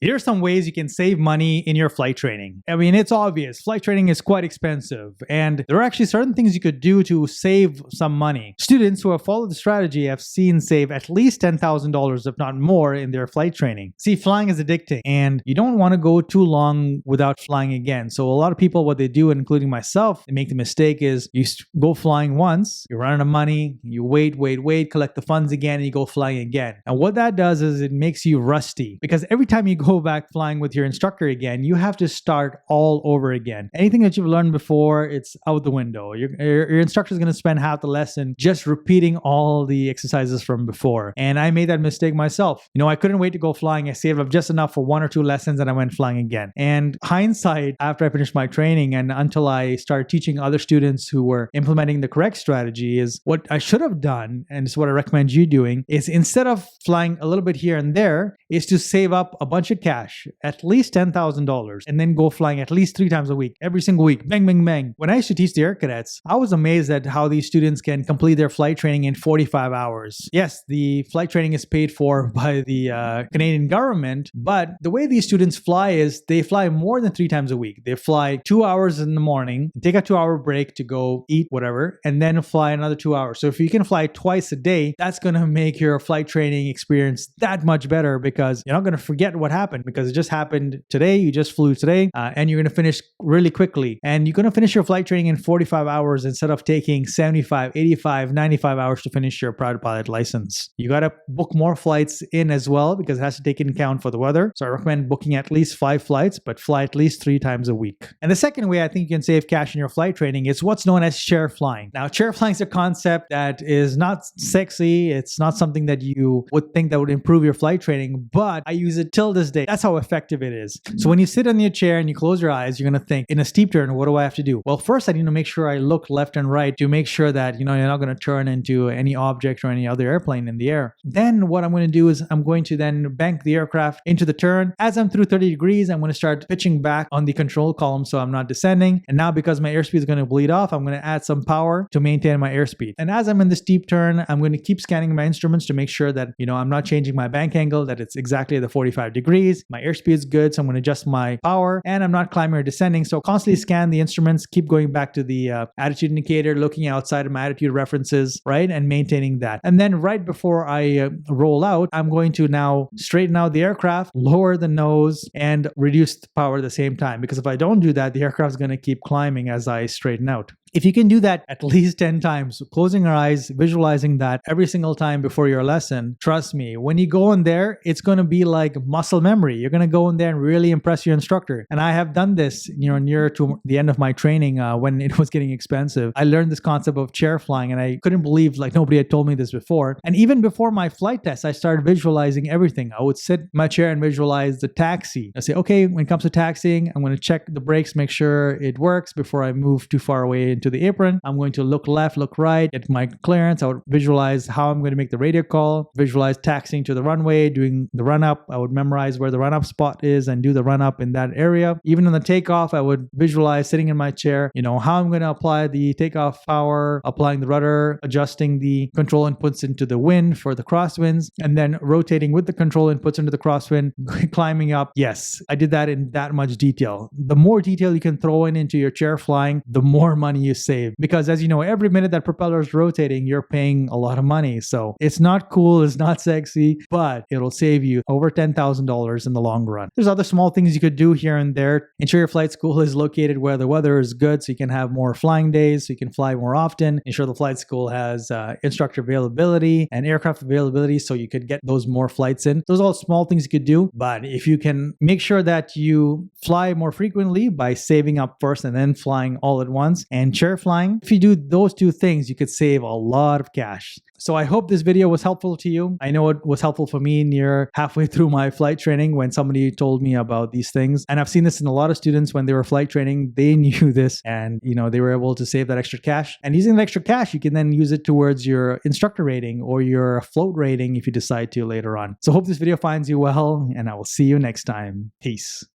Here are some ways you can save money in your flight training. I mean, it's obvious. Flight training is quite expensive, and there are actually certain things you could do to save some money. Students who have followed the strategy have seen save at least $10,000, if not more, in their flight training. See, flying is addicting, and you don't want to go too long without flying again. So a lot of people, what they do, including myself, they make the mistake is you go flying once, you run out of money, you wait, collect the funds again, and you go flying again. And what that does is it makes you rusty, because every time you go back flying with your instructor again, you have to start all over again. Anything that you've learned before, it's out the window. Your instructor is going to spend half the lesson just repeating all the exercises from before. And I made that mistake myself. I couldn't wait to go flying. I saved up just enough for 1 or 2 lessons and I went flying again. And hindsight, after I finished my training and until I started teaching other students who were implementing the correct strategy, is what I should have done, and it's what I recommend you doing, is instead of flying a little bit here and there, is to save up a bunch of cash, at least $10,000, and then go flying at least 3 times a week, every single week. Bang, bang, bang. When I used to teach the air cadets, I was amazed at how these students can complete their flight training in 45 hours. Yes, the flight training is paid for by the Canadian government, but the way these students fly is they fly more than 3 times a week. They fly 2 hours in the morning, take a 2-hour break to go eat whatever, and then fly another 2 hours. So if you can fly twice a day, that's going to make your flight training experience that much better, because you're not going to forget what happened, because it just happened today. You just flew today, and you're going to finish really quickly. And you're going to finish your flight training in 45 hours instead of taking 75, 85, 95 hours to finish your private pilot license. You got to book more flights in as well, because it has to take into account for the weather. So I recommend booking at least 5 flights, but fly at least 3 times a week. And the second way I think you can save cash in your flight training is what's known as chair flying. Now, chair flying is a concept that is not sexy. It's not something that you would think that would improve your flight training, but I use it till this day. That's how effective it is. So when you sit on your chair and you close your eyes, you're going to think, in a steep turn, what do I have to do? Well, first I need to make sure I look left and right to make sure that, you're not going to turn into any object or any other airplane in the air. Then what I'm going to do is I'm going to then bank the aircraft into the turn. As I'm through 30 degrees, I'm going to start pitching back on the control column so I'm not descending. And now because my airspeed is going to bleed off, I'm going to add some power to maintain my airspeed. And as I'm in the steep turn, I'm going to keep scanning my instruments to make sure that, I'm not changing my bank angle, that it's exactly the 45 degrees. My airspeed is good, so I'm going to adjust my power, and I'm not climbing or descending. So constantly scan the instruments, keep going back to the attitude indicator, looking outside of my attitude references, right? And maintaining that. And then right before I roll out, I'm going to now straighten out the aircraft, lower the nose, and reduce the power at the same time. Because if I don't do that, the aircraft is going to keep climbing as I straighten out. If you can do that at least 10 times, closing your eyes, visualizing that every single time before your lesson, trust me, when you go in there, it's going to be like muscle memory. You're going to go in there and really impress your instructor. And I have done this, near to the end of my training when it was getting expensive. I learned this concept of chair flying, and I couldn't believe nobody had told me this before. And even before my flight test, I started visualizing everything. I would sit in my chair and visualize the taxi. I say, okay, when it comes to taxiing, I'm going to check the brakes, make sure it works before I move too far away into the apron. I'm going to look left, look right, get my clearance. I would visualize how I'm going to make the radio call, visualize taxiing to the runway, doing the run up. I would memorize where the run up spot is and do the run up in that area. Even on the takeoff, I would visualize sitting in my chair, how I'm going to apply the takeoff power, applying the rudder, adjusting the control inputs into the wind for the crosswinds, and then rotating with the control inputs into the crosswind, climbing up. Yes, I did that in that much detail. The more detail you can throw into your chair flying, the more money you save. Because as you know, every minute that propeller is rotating, you're paying a lot of money. So it's not cool, it's not sexy, but it'll save you over $10,000 in the long run. There's other small things you could do here and there. Ensure your flight school is located where the weather is good so you can have more flying days, so you can fly more often. Ensure the flight school has instructor availability and aircraft availability so you could get those more flights in. Those are all small things you could do, but if you can make sure that you fly more frequently by saving up first and then flying all at once and chair flying, if you do those 2 things, you could save a lot of cash. So I hope this video was helpful to you. I know it was helpful for me near halfway through my flight training when somebody told me about these things. And I've seen this in a lot of students when they were flight training. They knew this and, they were able to save that extra cash. And using that extra cash, you can then use it towards your instructor rating or your float rating if you decide to later on. So hope this video finds you well, and I will see you next time. Peace.